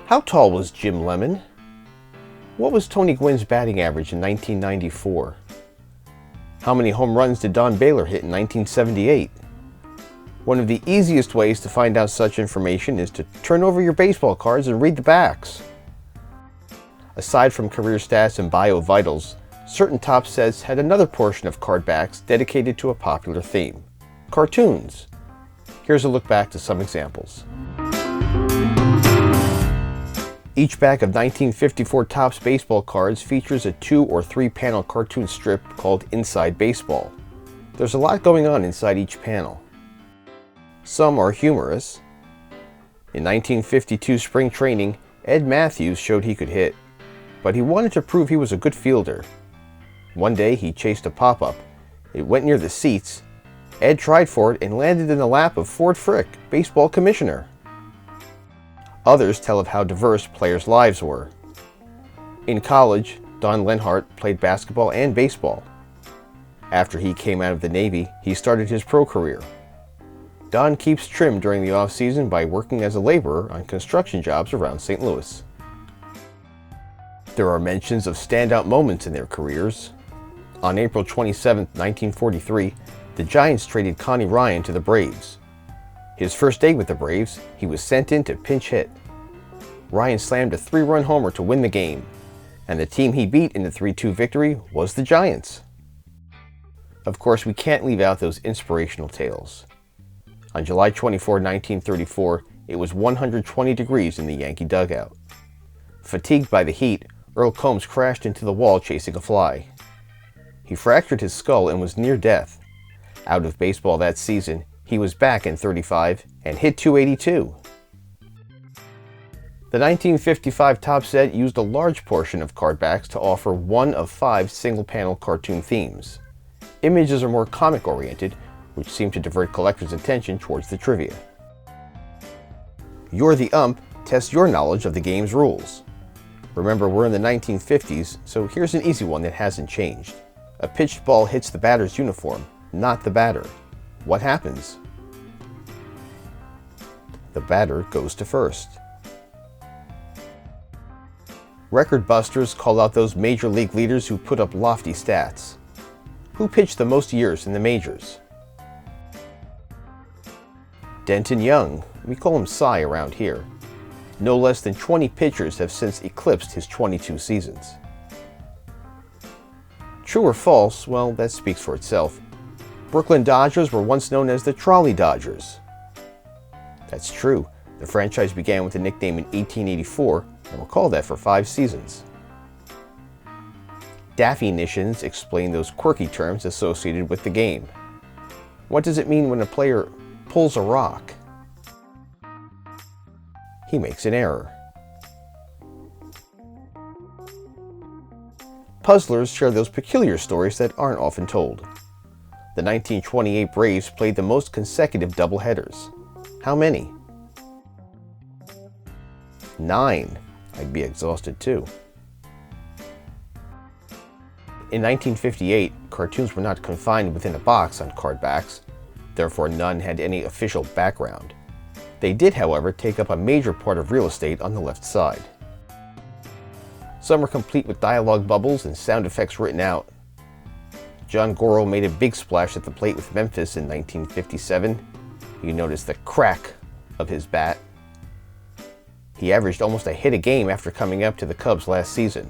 How tall was Jim Lemon? What was Tony Gwynn's batting average in 1994? How many home runs did Don Baylor hit in 1978? One of the easiest ways to find out such information is to turn over your baseball cards and read the backs. Aside from career stats and bio vitals, certain top sets had another portion of card backs dedicated to a popular theme: cartoons. Here's a look back to some examples. Each back of 1954 Topps baseball cards features a 2 or 3 panel cartoon strip called Inside Baseball. There's a lot going on inside each panel. Some are humorous. In 1952 spring training, Ed Matthews showed he could hit, but he wanted to prove he was a good fielder. One day he chased a pop-up. It went near the seats. Ed tried for it and landed in the lap of Ford Frick, baseball commissioner. Others tell of how diverse players' lives were. In college, Don Lenhart played basketball and baseball. After he came out of the Navy, he started his pro career. Don keeps trim during the off-season by working as a laborer on construction jobs around St. Louis. There are mentions of standout moments in their careers. On April 27, 1943, the Giants traded Connie Ryan to the Braves. His first day with the Braves, he was sent in to pinch hit. Ryan slammed a 3-run homer to win the game, and the team he beat in the 3-2 victory was the Giants. Of course, we can't leave out those inspirational tales. On July 24, 1934, it was 120 degrees in the Yankee dugout. Fatigued by the heat, Earl Combs crashed into the wall chasing a fly. He fractured his skull and was near death. Out of baseball that season, he was back in 35 and hit .282. The 1955 Topps set used a large portion of card backs to offer one of 5 single-panel cartoon themes. Images are more comic-oriented, which seem to divert collectors' attention towards the trivia. You're the ump tests your knowledge of the game's rules. Remember, we're in the 1950s, so here's an easy one that hasn't changed. A pitched ball hits the batter's uniform, not the batter. What happens? The batter goes to first. Record busters call out those major league leaders who put up lofty stats. Who pitched the most years in the majors? Denton Young, we call him Cy around here. No less than 20 pitchers have since eclipsed his 22 seasons. True or false? Well, that speaks for itself. Brooklyn Dodgers were once known as the Trolley Dodgers. That's true. The franchise began with the nickname in 1884 and were called that for 5 seasons. Definitions explain those quirky terms associated with the game. What does it mean when a player pulls a rock? He makes an error. Puzzlers share those peculiar stories that aren't often told. The 1928 Braves played the most consecutive doubleheaders. How many? 9. I'd be exhausted too. In 1958, cartoons were not confined within a box on card backs, therefore none had any official background. They did, however, take up a major part of real estate on the left side. Some are complete with dialogue bubbles and sound effects written out. John Goro made a big splash at the plate with Memphis in 1957. You notice the crack of his bat. He averaged almost a hit a game after coming up to the Cubs last season.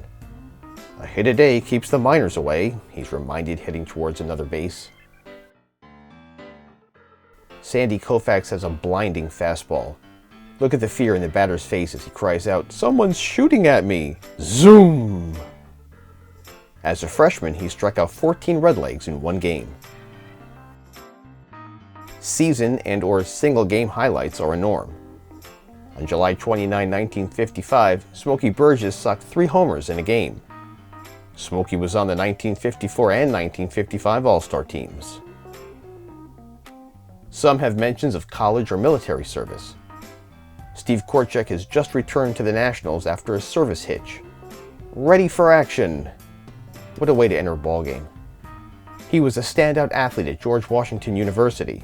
A hit a day keeps the miners away, he's reminded heading towards another base. Sandy Koufax has a blinding fastball. Look at the fear in the batter's face as he cries out, "Someone's shooting at me!" Zoom! As a freshman, he struck out 14 Redlegs in one game. Season and/or single-game highlights are a norm. On July 29, 1955, Smokey Burgess socked 3 homers in a game. Smokey was on the 1954 and 1955 All-Star teams. Some have mentions of college or military service. Steve Korchek has just returned to the Nationals after a service hitch. Ready for action! What a way to enter a ballgame. He was a standout athlete at George Washington University.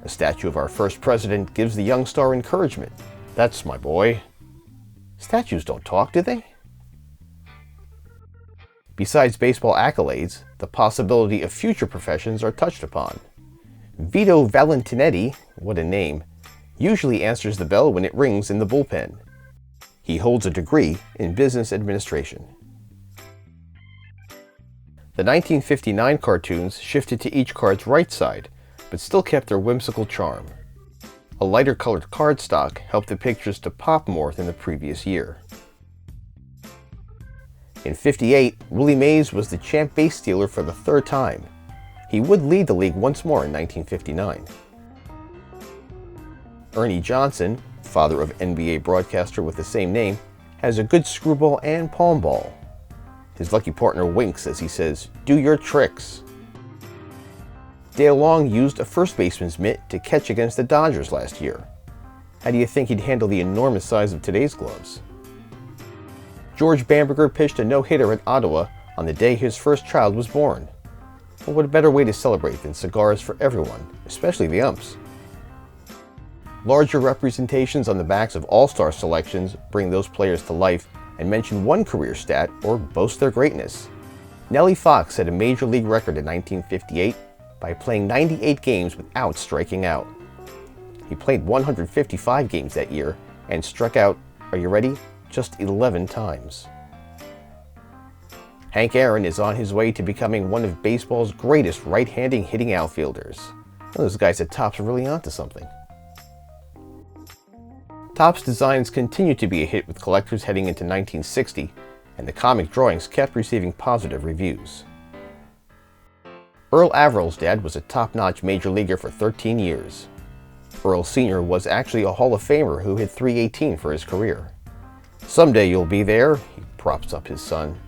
A statue of our first president gives the young star encouragement. That's my boy. Statues don't talk, do they? Besides baseball accolades, the possibility of future professions are touched upon. Vito Valentinetti, what a name, usually answers the bell when it rings in the bullpen. He holds a degree in business administration. The 1959 cartoons shifted to each card's right side, but still kept their whimsical charm. A lighter colored cardstock helped the pictures to pop more than the previous year. In '58, Willie Mays was the champ base stealer for the third time. He would lead the league once more in 1959. Ernie Johnson, father of NBA broadcaster with the same name, has a good screwball and palm ball. His lucky partner winks as he says, "Do your tricks." Dale Long used a first baseman's mitt to catch against the Dodgers last year. How do you think he'd handle the enormous size of today's gloves? George Bamberger pitched a no-hitter at Ottawa on the day his first child was born. Well, what a better way to celebrate than cigars for everyone, especially the umps. Larger representations on the backs of all-star selections bring those players to life and mention one career stat or boast their greatness. Nellie Fox set a major league record in 1958 by playing 98 games without striking out. He played 155 games that year and struck out, are you ready, just 11 times. Hank Aaron is on his way to becoming one of baseball's greatest right-handed hitting outfielders. Those guys at Topps are really onto something. Topps designs continued to be a hit with collectors heading into 1960, and the comic drawings kept receiving positive reviews. Earl Averill's dad was a top-notch major leaguer for 13 years. Earl Sr. was actually a Hall of Famer who hit .318 for his career. "Someday you'll be there," he props up his son.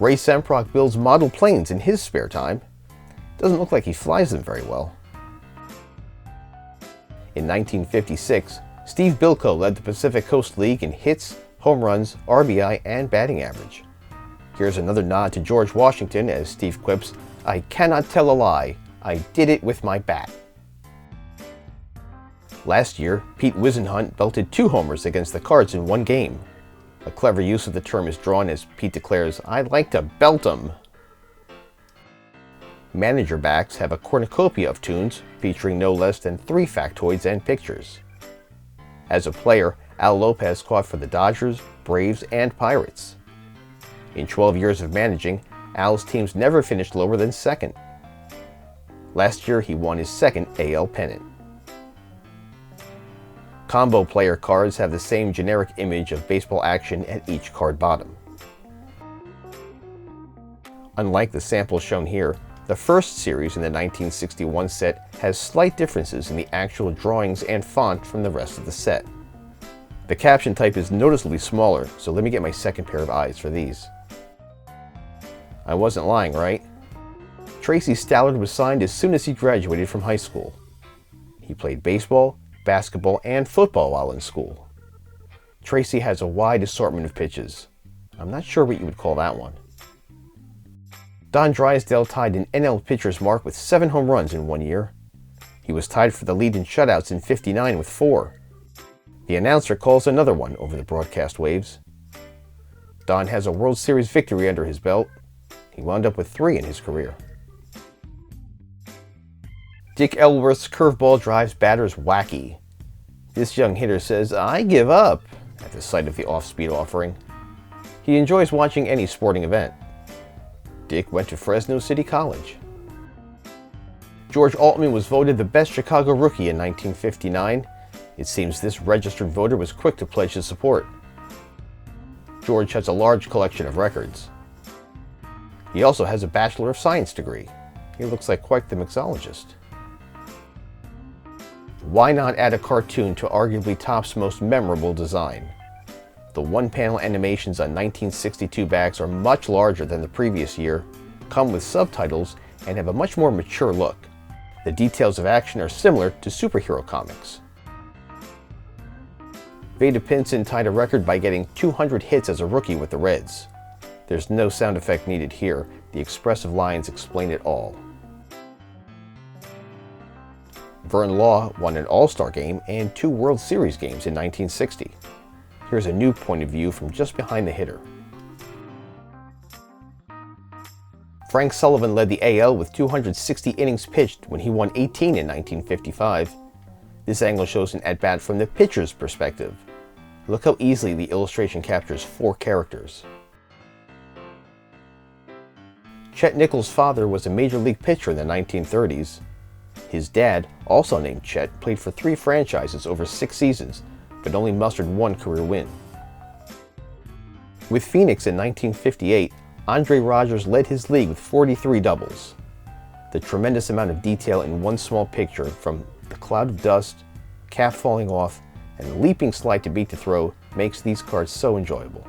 Ray Semprock builds model planes in his spare time. Doesn't look like he flies them very well. In 1956, Steve Bilko led the Pacific Coast League in hits, home runs, RBI, and batting average. Here's another nod to George Washington as Steve quips, "I cannot tell a lie. I did it with my bat." Last year, Pete Whisenhunt belted 2 homers against the Cards in one game. A clever use of the term is drawn as Pete declares, "I'd like to belt 'em." Manager backs have a cornucopia of tunes featuring no less than 3 factoids and pictures. As a player, Al Lopez caught for the Dodgers, Braves, and Pirates. In 12 years of managing, Al's teams never finished lower than second. Last year, he won his second AL pennant. Combo player cards have the same generic image of baseball action at each card bottom. Unlike the samples shown here, the first series in the 1961 set has slight differences in the actual drawings and font from the rest of the set. The caption type is noticeably smaller, so let me get my second pair of eyes for these. I wasn't lying, right? Tracy Stallard was signed as soon as he graduated from high school. He played baseball, basketball, and football while in school. Tracy has a wide assortment of pitches. I'm not sure what you would call that one. Don Drysdale tied an NL pitcher's mark with 7 home runs in one year. He was tied for the lead in shutouts in '59 with 4. The announcer calls another one over the broadcast waves. Don has a World Series victory under his belt. He wound up with 3 in his career. Dick Elworth's curveball drives batters wacky. This young hitter says, "I give up," at the sight of the off-speed offering. He enjoys watching any sporting event. Dick went to Fresno City College. George Altman was voted the best Chicago rookie in 1959. It seems this registered voter was quick to pledge his support. George has a large collection of records. He also has a Bachelor of Science degree. He looks like quite the mixologist. Why not add a cartoon to arguably Topps' most memorable design? The one-panel animations on 1962 backs are much larger than the previous year, come with subtitles, and have a much more mature look. The details of action are similar to superhero comics. Vada Pinson tied a record by getting 200 hits as a rookie with the Reds. There's no sound effect needed here. The expressive lines explain it all. Vern Law won an All-Star game and 2 World Series games in 1960. here's a new point of view from just behind the hitter. Frank Sullivan led the AL with 260 innings pitched when he won 18 in 1955. This angle shows an at-bat from the pitcher's perspective. Look how easily the illustration captures 4 characters. Chet Nichols' father was a major league pitcher in the 1930s. His dad, also named Chet, played for 3 franchises over 6 seasons, but only mustered 1 career win. With Phoenix in 1958, Andre Rogers led his league with 43 doubles. The tremendous amount of detail in one small picture, from the cloud of dust, cap falling off, and leaping slide to beat the throw, makes these cards so enjoyable.